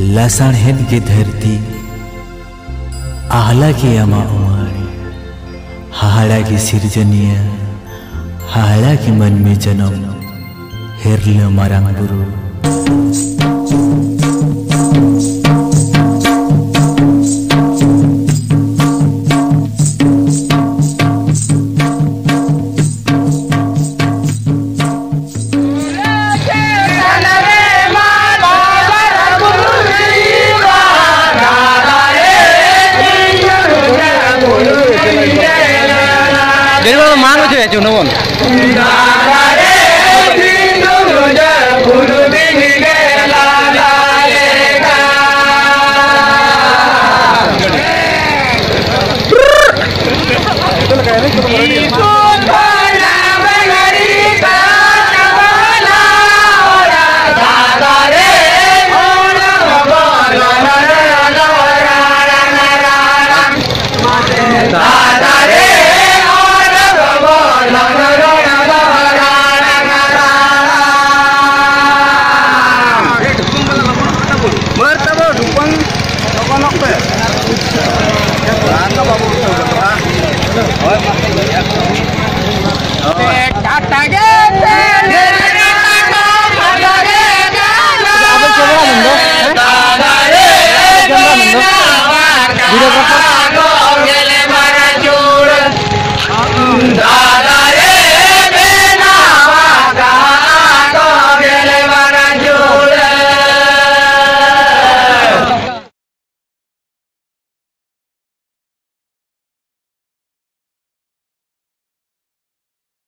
लसाणहेद के धरती आहला के अमा उमाड़ी हाड़ा की सिरजनिया हाड़ा के मन में जन्म हेरल मरंग गुरु मांगो छे चुनवन